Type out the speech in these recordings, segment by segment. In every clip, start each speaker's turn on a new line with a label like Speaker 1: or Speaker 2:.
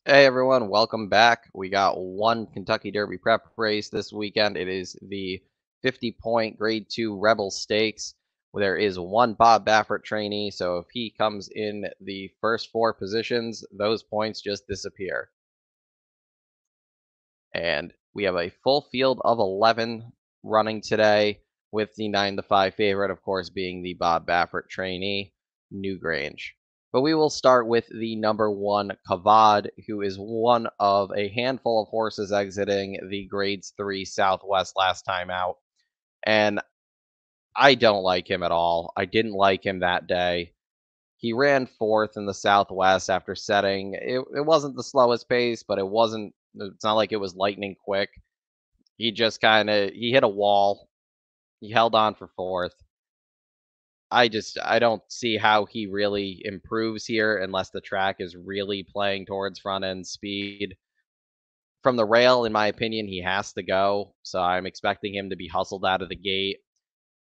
Speaker 1: Hey everyone, welcome back. We got one Kentucky Derby prep race this weekend. It is the 50-point Grade 2 Rebel Stakes. There is one Bob Baffert trainee, so if he comes in the first four positions, those points just disappear. And we have a full field of 11 running today, with the 9-5 favorite, of course, being the Bob Baffert trainee, Newgrange. But we will start with the number one, Kavad, who is one of a handful of horses exiting the Grades 3 Southwest last time out. And I don't like him at all. I didn't like him that day. He ran fourth in the Southwest after setting. It wasn't the slowest pace, but it's not like it was lightning quick. He just he hit a wall. He held on for fourth. I don't see how he really improves here unless the track is really playing towards front end speed. From the rail, in my opinion, he has to go. So I'm expecting him to be hustled out of the gate.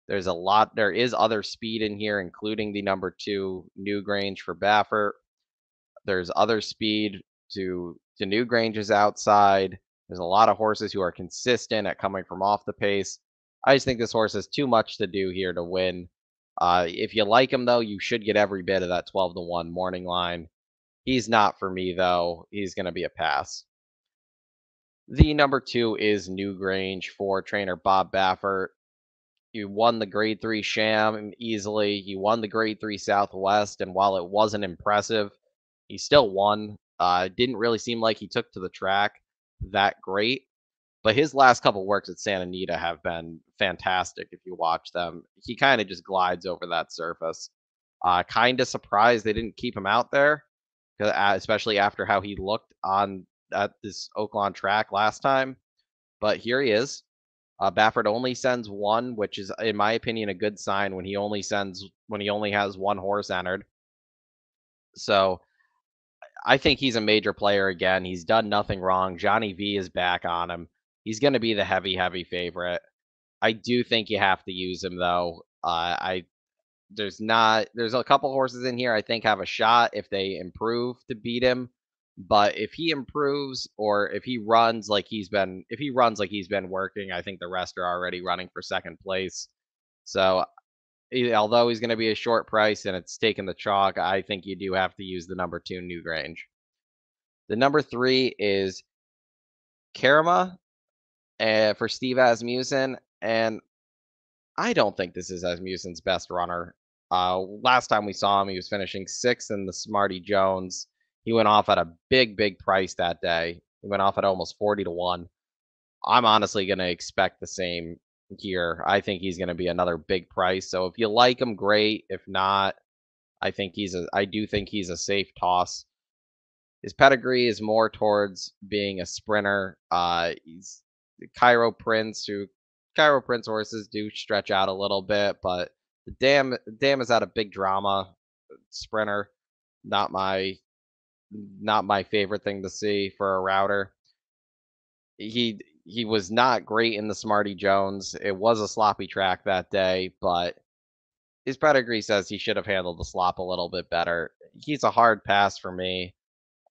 Speaker 1: There is other speed in here, including the number two Newgrange for Baffert. There's other speed to Newgrange's outside. There's a lot of horses who are consistent at coming from off the pace. I just think this horse has too much to do here to win. If you like him though, you should get every bit of that 12-1 morning line. He's not for me though. He's going to be a pass. The number two is Newgrange for trainer Bob Baffert. He won the Grade 3 Sham easily. He won the Grade 3 Southwest, and while it wasn't impressive, he still won. Didn't really seem like he took to the track that great, but his last couple works at Santa Anita have been fantastic if you watch them. He kind of just glides over that surface. Kind of surprised they didn't keep him out there, especially after how he looked on at this Oaklawn track last time. But here he is. Baffert only sends one, which is, in my opinion, a good sign when he only has one horse entered. So I think he's a major player again. He's done nothing wrong. Johnny V is back on him. He's going to be the heavy favorite. I do think you have to use him though. I there's a couple horses in here I think have a shot if they improve to beat him. But if he improves or if he runs like he's been working, I think the rest are already running for second place. So although he's going to be a short price and it's taking the chalk, I think you do have to use the number two Newgrange. The number three is Karama for Steve Asmussen, and I don't think this is Asmussen's best runner. Last time we saw him, he was finishing sixth in the Smarty Jones. He went off at a big price that day. He went off at almost 40-1. I'm honestly going to expect the same here. I think he's going to be another big price. So if you like him, great. If not, I do think he's a safe toss. His pedigree is more towards being a sprinter. He's Cairo Prince, who Cairo Prince horses do stretch out a little bit, but the dam is at a big drama sprinter. Not my not my favorite thing to see for a router. He was not great in the Smarty Jones. It was a sloppy track that day, but his pedigree says he should have handled the slop a little bit better. He's a hard pass for me.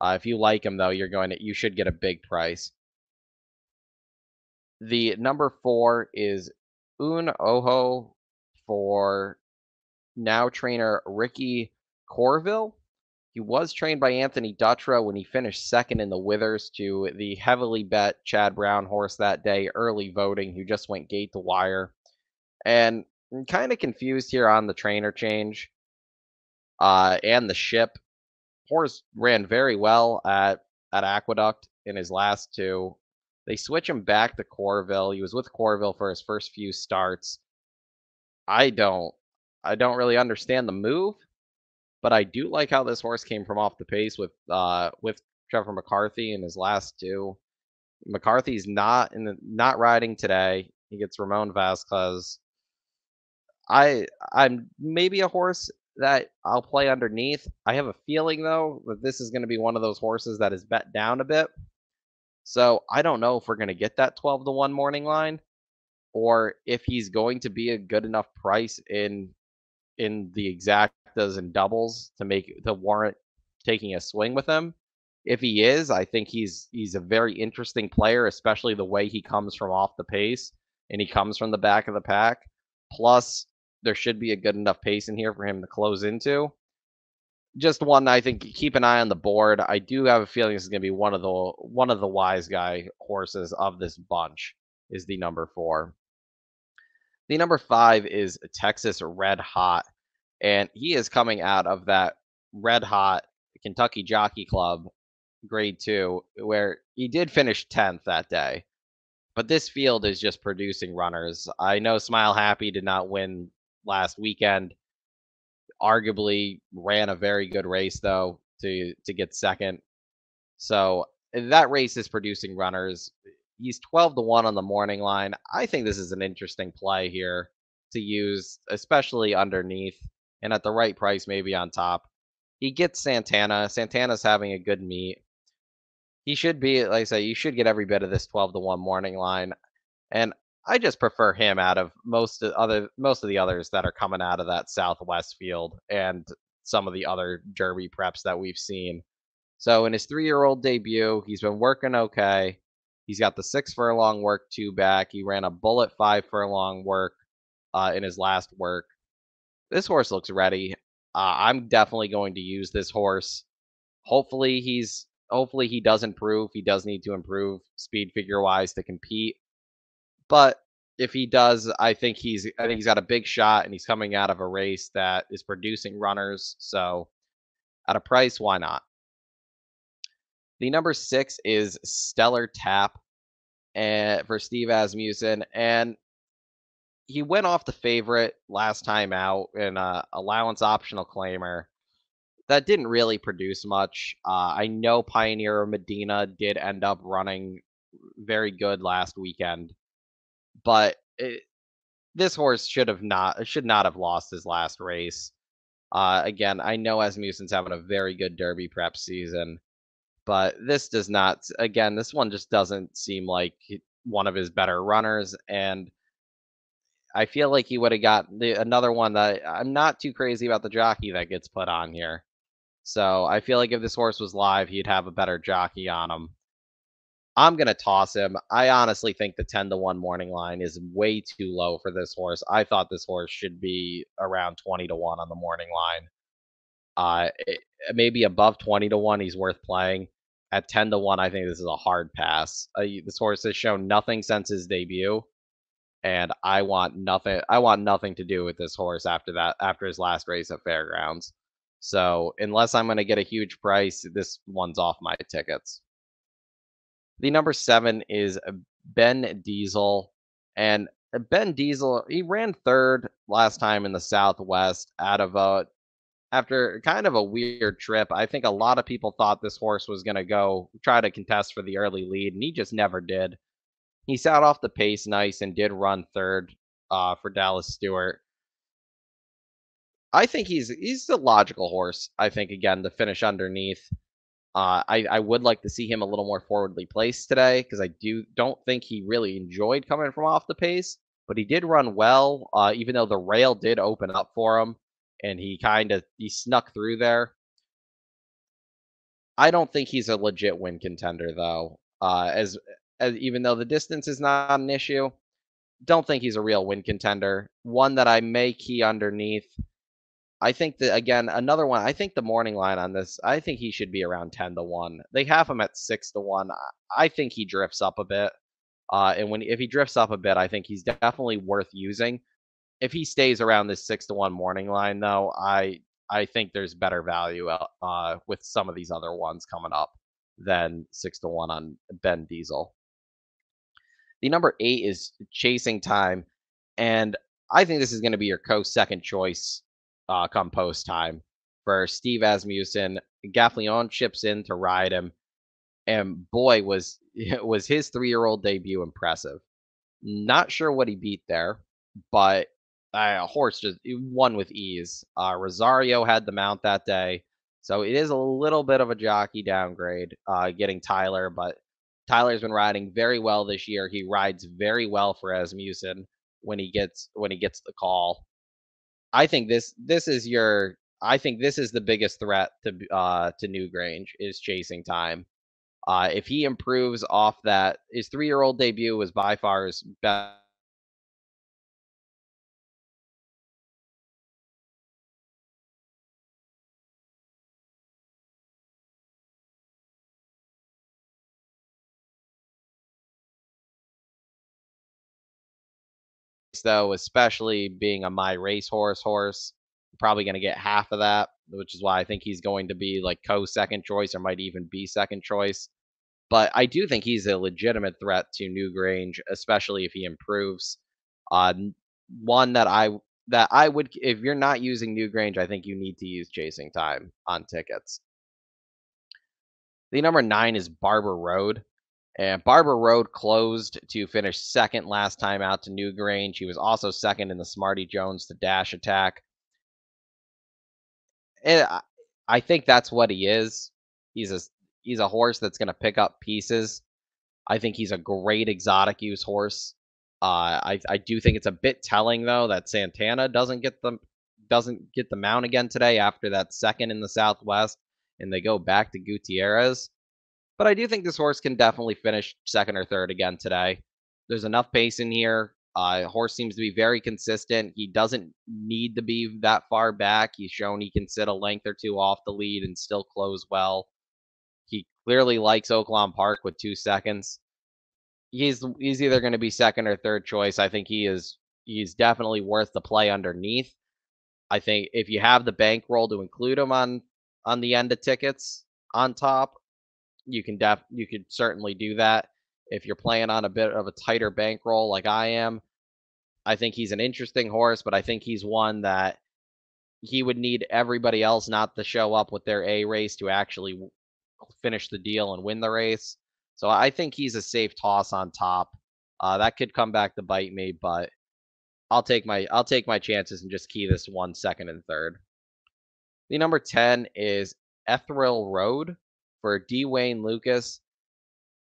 Speaker 1: If you like him though, you should get a big price. The number four is Un Oho for now trainer Ricky Corville. He was trained by Anthony Dutra when he finished second in the Withers to the heavily bet Chad Brown horse that day, early voting, who just went gate to wire. And I'm kind of confused here on the trainer change and the ship. Horse ran very well at Aqueduct in his last two. They switch him back to Corville. He was with Corville for his first few starts. I don't I don't really understand the move, but I do like how this horse came from off the pace with Trevor McCarthy in his last two. McCarthy's not riding today. He gets Ramon Vasquez. I'm maybe a horse that I'll play underneath. I have a feeling though that this is going to be one of those horses that is bet down a bit. So I don't know if we're going to get that 12-1 morning line or if he's going to be a good enough price in the exactas and doubles to warrant taking a swing with him. If he is, I think he's a very interesting player, especially the way he comes from off the pace and he comes from the back of the pack. Plus, there should be a good enough pace in here for him to close into. Just one I think keep an eye on the board. I do have a feeling this is going to be one of the wise guy horses of this bunch is the number 4. The number 5 is Texas Red Hot, and he is coming out of that Red Hot Kentucky Jockey Club Grade 2 where he did finish 10th that day. But this field is just producing runners. I know Smile Happy did not win last weekend. Arguably ran a very good race though to get second. So that race is producing runners. He's 12-1 on the morning line. I think this is an interesting play here to use, especially underneath and at the right price, maybe on top. He gets Santana. Santana's having a good meet. He should be, like I say, you should get every bit of this 12-1 morning line. And I just prefer him out of most of the others that are coming out of that Southwest field and some of the other Derby preps that we've seen. So in his 3-year-old debut, he's been working okay. He's got the 6 furlong work 2 back. He ran a bullet 5 furlong work in his last work. This horse looks ready. I'm definitely going to use this horse. Hopefully he does improve. He does need to improve speed figure wise to compete. But if he does, I think he's got a big shot, and he's coming out of a race that is producing runners. So at a price, why not? The number 6 is Stellar Tap for Steve Asmussen, and he went off the favorite last time out in a allowance optional claimer that didn't really produce much. I know Pioneer Medina did end up running very good last weekend, but this horse should not have lost his last race. Again, I know Asmussen's having a very good Derby prep season, but this does not. Again, this one just doesn't seem like one of his better runners, and I feel like he would have got another one that I'm not too crazy about the jockey that gets put on here. So I feel like if this horse was live, he'd have a better jockey on him. I'm gonna toss him. I honestly think the 10-1 morning line is way too low for this horse. I thought this horse should be around 20-1 on the morning line. Maybe above 20-1, he's worth playing. At 10-1, I think this is a hard pass. This horse has shown nothing since his debut, and I want nothing. I want nothing to do with this horse after that. After his last race at Fairgrounds. So unless I'm going to get a huge price, this one's off my tickets. The number 7 is Ben Diesel, and Ben Diesel he ran third last time in the Southwest out of a after kind of a weird trip. I think a lot of people thought this horse was going to go try to contest for the early lead, and he just never did. He sat off the pace nice and did run third for Dallas Stewart. I think he's a logical horse. I think again to finish underneath. I would like to see him a little more forwardly placed today because I don't think he really enjoyed coming from off the pace, but he did run well. Even though the rail did open up for him, and he snuck through there. I don't think he's a legit win contender though. As even though the distance is not an issue, don't think he's a real win contender. One that I may key underneath. I think that again, another one. I think the morning line on this. I think he should be around 10-1. They have him at 6-1. I think he drifts up a bit. And if he drifts up a bit, I think he's definitely worth using. If he stays around this 6-1 morning line, though, I think there's better value with some of these other ones coming up than 6-1 on Ben Diesel. The number 8 is Chasing Time, and I think this is going to be your second choice come post time for Steve Asmussen. Gaffleon chips in to ride him, and boy was his 3-year-old debut impressive. Not sure what he beat there, but a horse just won with ease. Rosario had the mount that day, so it is a little bit of a jockey downgrade getting Tyler, but Tyler's been riding very well this year. He rides very well for Asmussen when he gets the call. I think this is your I think this is the biggest threat to Newgrange is chasing time. If he improves off that, his 3-year-old debut was by far his best though, especially being a my racehorse horse. Probably going to get half of that, which is why I think he's going to be like co-second choice or might even be second choice. But I do think he's a legitimate threat to Newgrange, especially if he improves. One that I would, if you're not using Newgrange, I think you need to use Chasing Time on tickets. The number 9 is Barber Road. And Barber Road closed to finish second last time out to Newgrange. He was also second in the Smarty Jones to Dash Attack. And I think that's what he is. He's a he's a horse that's going to pick up pieces. I think he's a great exotic use horse. I do think it's a bit telling though that Santana doesn't get the mount again today after that second in the Southwest, and they go back to Gutierrez. But I do think this horse can definitely finish second or third again today. There's enough pace in here. Horse seems to be very consistent. He doesn't need to be that far back. He's shown he can sit a length or two off the lead and still close well. He clearly likes Oaklawn Park with 2 seconds. He's either going to be second or third choice. I think he's definitely worth the play underneath. I think if you have the bankroll to include him on the end of tickets on top, you could certainly do that. If you're playing on a bit of a tighter bankroll like I am, I think he's an interesting horse, but I think he's one that he would need everybody else not to show up with their A race to actually finish the deal and win the race. So I think he's a safe toss on top. That could come back to bite me, but I'll take my chances and just key this one second and third. The number 10 is Ethereal Road for D. Wayne Lucas.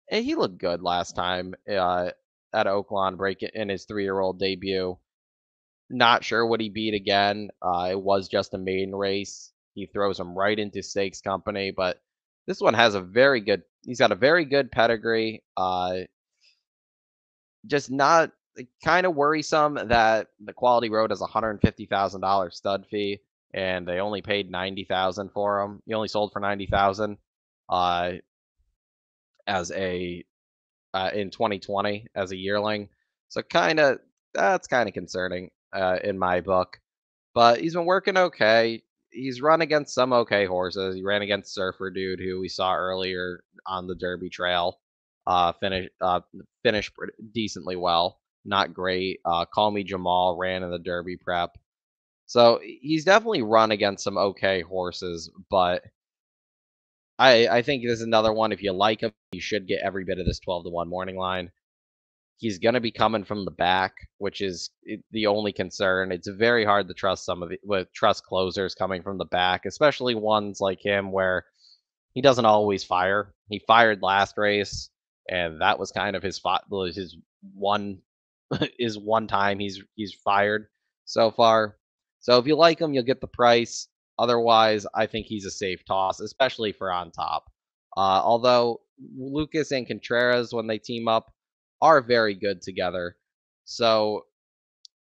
Speaker 1: And he looked good last time at Oaklawn break in his 3-year-old debut. Not sure what he beat again. It was just a maiden race. He throws him right into stakes company, but this one has a very good. He's got a very good pedigree. Just not kind of worrisome that the Quality Road has $150,000 stud fee, and they only paid 90,000 for him. He only sold for 90,000 uh, as a in 2020 as a yearling. So that's kind of concerning in my book. But he's been working okay. He's run against some okay horses. He ran against Surfer Dude, who we saw earlier on the Derby Trail. Finished decently well. Not great. Call Me Jamal ran in the Derby prep. So he's definitely run against some okay horses, but I think this is another one. If you like him, you should get every bit of this 12-1 morning line. He's going to be coming from the back, which is the only concern. It's very hard to trust trust closers coming from the back, especially ones like him where he doesn't always fire. He fired last race, and that was kind of his one is one time he's fired so far. So if you like him, you'll get the price. Otherwise, I think he's a safe toss, especially for on top. Although Lucas and Contreras, when they team up, are very good together. So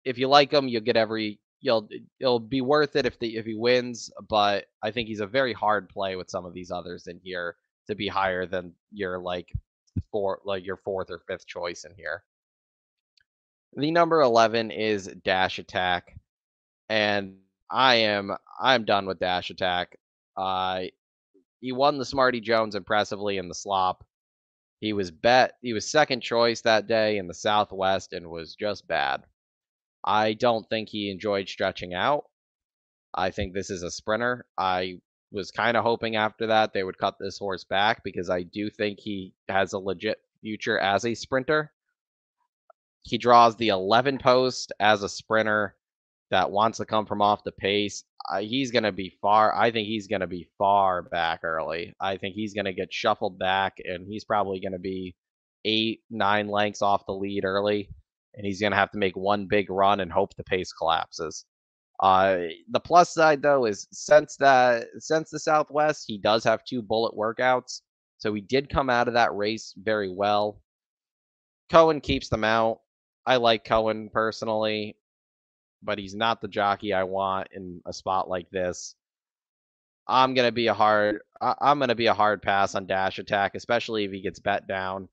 Speaker 1: if you like him, you'll get it'll be worth it if he wins. But I think he's a very hard play with some of these others in here to be higher than your your fourth or fifth choice in here. The number 11 is Dash Attack, and I'm done with Dash Attack. Uh, he won the Smarty Jones impressively in the slop. He was second choice that day in the Southwest and was just bad. I don't think he enjoyed stretching out. I think this is a sprinter. I was kind of hoping after that they would cut this horse back because I do think he has a legit future as a sprinter. He draws the 11 post as a sprinter that wants to come from off the pace. He's going to be far. I think he's going to be far back early. I think he's going to get shuffled back, and he's probably going to be 8, 9 lengths off the lead early, and he's going to have to make one big run and hope the pace collapses. The plus side though is since the Southwest, he does have 2 bullet workouts, so he did come out of that race very well. Cohen keeps them out. I like Cohen personally, but he's not the jockey I want in a spot like this. I'm gonna be a hard pass on Dash Attack, especially if he gets bet down.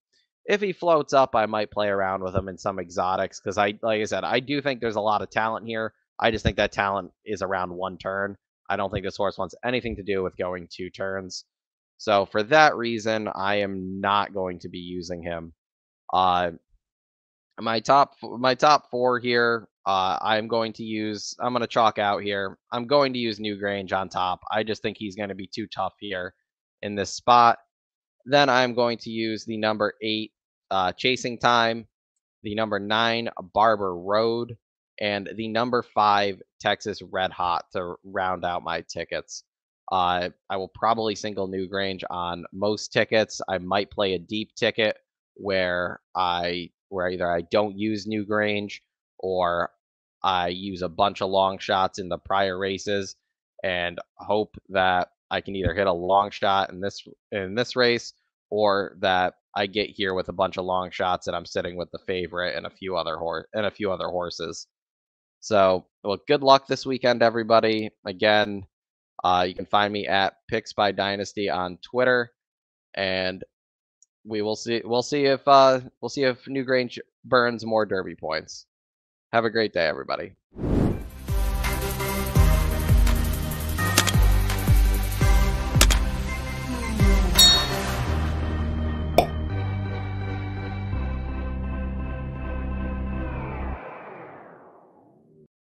Speaker 1: If he floats up, I might play around with him in some exotics because like I said, I do think there's a lot of talent here. I just think that talent is around 1 turn. I don't think this horse wants anything to do with going 2 turns. So for that reason, I am not going to be using him. Uh, my top 4 here, I'm gonna chalk out here. I'm going to use Newgrange on top. I just think he's gonna be too tough here in this spot. Then I'm going to use the number 8, Chasing Time, the number 9, Barber Road, and the number 5, Texas Red Hot to round out my tickets. I will probably single Newgrange on most tickets. I might play a deep ticket where either I don't use Newgrange or I use a bunch of long shots in the prior races and hope that I can either hit a long shot in this race or that I get here with a bunch of long shots and I'm sitting with the favorite and a few other horses. So, well, good luck this weekend, everybody. Again, you can find me at Picks by Dynasty on Twitter, and we will see. We'll see if Newgrange burns more Derby points. Have a great day, everybody.